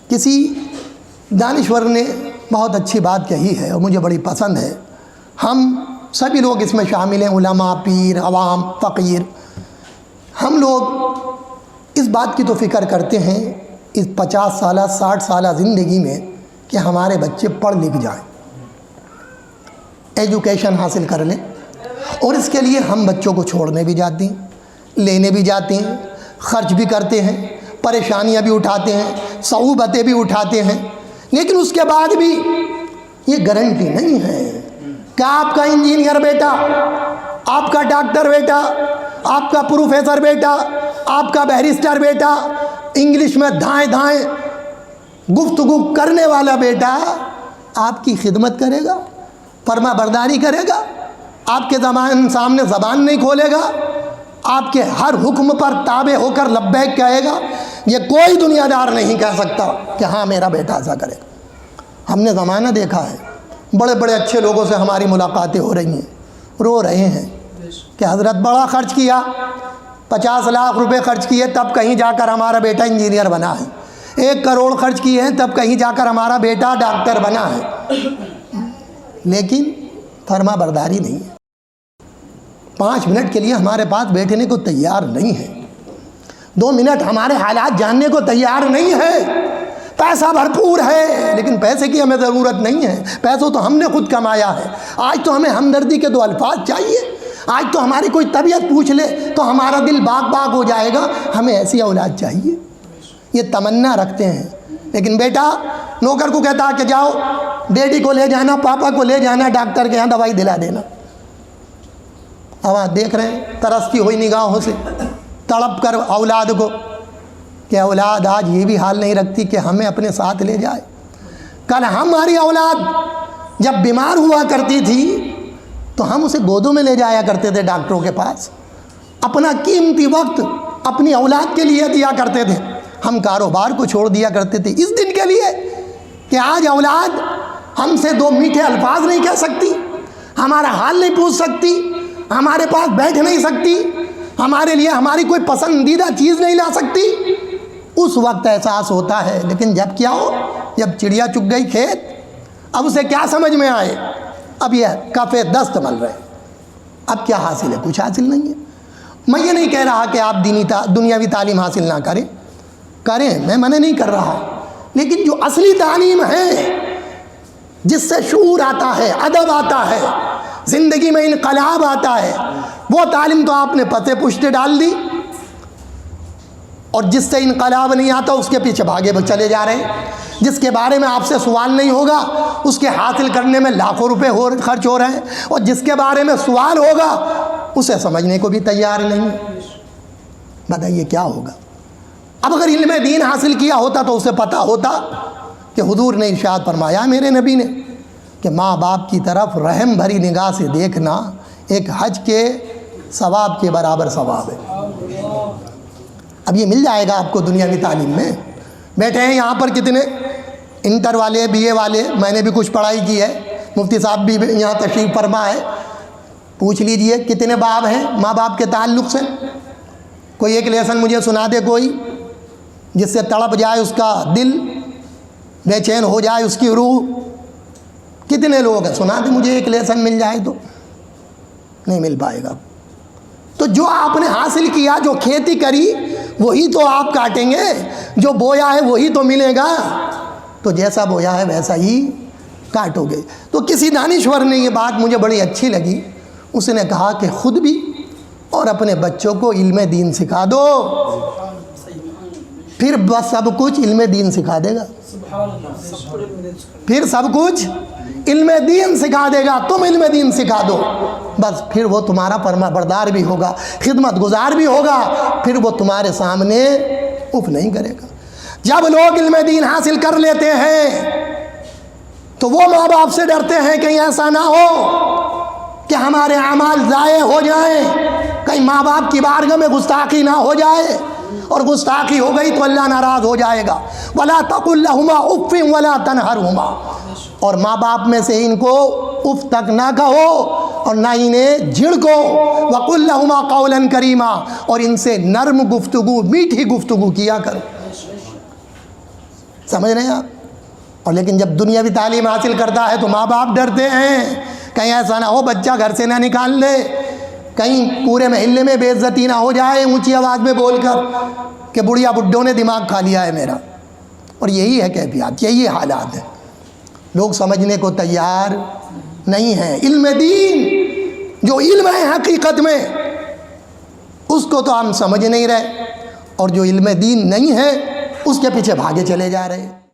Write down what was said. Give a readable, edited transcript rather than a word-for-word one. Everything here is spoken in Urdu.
کسی دانشور نے بہت اچھی بات کہی ہے اور مجھے بڑی پسند ہے. ہم سبھی لوگ اس میں شامل ہیں، علماء، پیر، عوام، فقیر. ہم لوگ اس بات کی تو فکر کرتے ہیں اس 50 سالہ 60 سالہ زندگی میں کہ ہمارے بچے پڑھ لکھ جائیں، ایجوکیشن حاصل کر لیں، اور اس کے لیے ہم بچوں کو چھوڑنے بھی جاتے ہیں، لینے بھی جاتے ہیں، خرچ بھی کرتے ہیں، پریشانیاں بھی اٹھاتے ہیں، صعوبتیں بھی اٹھاتے ہیں. لیکن اس کے بعد بھی یہ گارنٹی نہیں ہے کہ آپ کا انجینئر بیٹا، آپ کا ڈاکٹر بیٹا، آپ کا پروفیسر بیٹا، آپ کا بیرسٹر بیٹا، انگلش میں دھائیں دھائیں گفتگو کرنے والا بیٹا آپ کی خدمت کرے گا، فرما برداری کرے گا، آپ کے سامنے زبان نہیں کھولے گا، آپ کے ہر حکم پر تابع ہو کر لبیک کہے گا. یہ کوئی دنیا دار نہیں کہہ سکتا کہ ہاں میرا بیٹا ایسا کرے گا. ہم نے زمانہ دیکھا ہے، بڑے بڑے اچھے لوگوں سے ہماری ملاقاتیں ہو رہی ہیں، رو رہے ہیں کہ حضرت بڑا خرچ کیا، 50 لاکھ روپے خرچ کیے تب کہیں جا کر ہمارا بیٹا انجینئر بنا ہے، 1 کروڑ خرچ کیے ہیں تب کہیں جا کر ہمارا بیٹا ڈاکٹر بنا ہے. لیکن فرما برداری نہیں ہے. 5 منٹ کے لیے ہمارے پاس بیٹھنے کو تیار نہیں ہے، 2 منٹ ہمارے حالات جاننے کو تیار نہیں ہے. پیسہ بھرپور ہے لیکن پیسے کی ہمیں ضرورت نہیں ہے، پیسہ تو ہم نے خود کمایا ہے. آج تو ہمیں ہمدردی کے 2 الفاظ چاہیے، آج تو ہماری کوئی طبیعت پوچھ لے تو ہمارا دل باغ باغ ہو جائے گا. ہمیں ایسی اولاد چاہیے، یہ تمنا رکھتے ہیں. لیکن بیٹا نوکر کو کہتا کہ جاؤ ڈیڈی کو لے جانا، پاپا کو لے جانا ڈاکٹر کے یہاں دوائی دلا دینا. اب آپ دیکھ رہے ہیں ترستی ہوئی نگاہوں سے تڑپ کر اولاد کو، کہ اولاد آج یہ بھی حال نہیں رکھتی کہ ہمیں اپنے ساتھ لے جائے. کل ہماری اولاد جب بیمار ہوا کرتی تھی تو ہم اسے گودوں میں لے جایا کرتے تھے ڈاکٹروں کے پاس، اپنا قیمتی وقت اپنی اولاد کے لیے دیا کرتے تھے. ہم کاروبار کو چھوڑ دیا کرتے تھے اس دن کے لیے کہ آج اولاد ہم سے 2 میٹھے الفاظ نہیں کہہ سکتی، ہمارا حال نہیں پوچھ سکتی، ہمارے پاس بیٹھ نہیں سکتی، ہمارے لیے ہماری کوئی پسندیدہ چیز نہیں لا سکتی. اس وقت احساس ہوتا ہے. لیکن جب کیا ہو، جب چڑیا چگ گئی کھیت، اب اسے کیا سمجھ میں آئے، اب یہ کفے دست مل رہے. اب کیا حاصل ہے؟ کچھ حاصل نہیں ہے. میں یہ نہیں کہہ رہا کہ آپ دنیاوی تعلیم حاصل نہ کریں، میں منع نہیں کر رہا. لیکن جو اصلی تعلیم ہے جس سے شعور آتا ہے، ادب آتا ہے، زندگی میں انقلاب آتا ہے، وہ تعلیم تو آپ نے پتے پشتے ڈال دی. اور جس سے انقلاب نہیں آتا اس کے پیچھے بھاگے چلے جا رہے ہیں. جس کے بارے میں آپ سے سوال نہیں ہوگا اس کے حاصل کرنے میں لاکھوں روپے خرچ ہو رہے ہیں، اور جس کے بارے میں سوال ہوگا اسے سمجھنے کو بھی تیار نہیں. بتائیے کیا ہوگا؟ اب اگر علم دین حاصل کیا ہوتا تو اسے پتہ ہوتا کہ حضور نے ارشاد فرمایا میرے نبی نے کہ ماں باپ کی طرف رحم بھری نگاہ سے دیکھنا ایک حج کے ثواب کے برابر ثواب ہے. اب یہ مل جائے گا آپ کو دنیاوی تعلیم میں. بیٹھے ہیں یہاں پر کتنے انٹر والے، بی اے والے، میں نے بھی کچھ پڑھائی کی ہے، مفتی صاحب بھی یہاں تشریف فرما ہے. پوچھ لیجئے کتنے باب ہیں ماں باپ کے تعلق سے. کوئی ایک لیسن مجھے سنا دے کوئی جس سے تڑپ جائے اس کا دل، بے چین ہو جائے اس کی روح. کتنے لوگ ہیں؟ سنا دے مجھے ایک لیسن مل جائے تو. نہیں مل پائے گا. تو جو آپ نے حاصل کیا، جو کھیتی کری وہی تو آپ کاٹیں گے، جو بویا ہے وہی تو ملے گا. تو جیسا بویا ہے ویسا ہی کاٹو گے. تو کسی دانشور نے یہ بات مجھے بڑی اچھی لگی. اس نے کہا کہ خود بھی اور اپنے بچوں کو علم دین سکھا دو، پھر بس سب کچھ علم دین سکھا دے گا. پھر سب کچھ علم دین سکھا دے گا. تم علم دین سکھا دو، بس پھر وہ تمہارا فرما بردار بھی ہوگا، خدمت گزار بھی ہوگا، پھر وہ تمہارے سامنے اف نہیں کرے گا. جب لوگ علم دین حاصل کر لیتے ہیں تو وہ ماں باپ سے ڈرتے ہیں کہیں ایسا نہ ہو کہ ہمارے اعمال ضائع ہو جائیں، کہیں ماں باپ کی بارگاہ میں گستاخی نہ ہو جائے، اور گستاخی ہو گئی تو اللہ ناراض ہو جائے گا. وَلَا تَقُلْ لَهُمَا اُفٍّ وَلَا تَنْهَرْهُمَا. اور ماں باپ میں سے ان کو اف تک نہ کہو اور نہ انہیں جھڑکو. وَقُلْ لَهُمَا قَوْلًا كَرِيمًا. اور ان سے نرم گفتگو، میٹھی گفتگو کیا کرو. سمجھ رہے ہیں آپ؟ اور لیکن جب دنیاوی تعلیم حاصل کرتا ہے تو ماں باپ ڈرتے ہیں کہیں ایسا نہ ہو بچہ گھر سے نہ نکال دے، کہیں پورے محلے میں بے عزتی نہ ہو جائے اونچی آواز میں بول کر کہ بڑھیا بڈھوں نے دماغ کھا لیا ہے میرا۔ اور یہی ہے کیفیات، یہی حالات ہے، لوگ سمجھنے کو تیار نہیں ہیں۔ علم دین جو علم ہے حقیقت میں اس کو تو ہم سمجھ نہیں رہے، اور جو علم دین نہیں ہے اس کے پیچھے بھاگے چلے جا رہے ہیں۔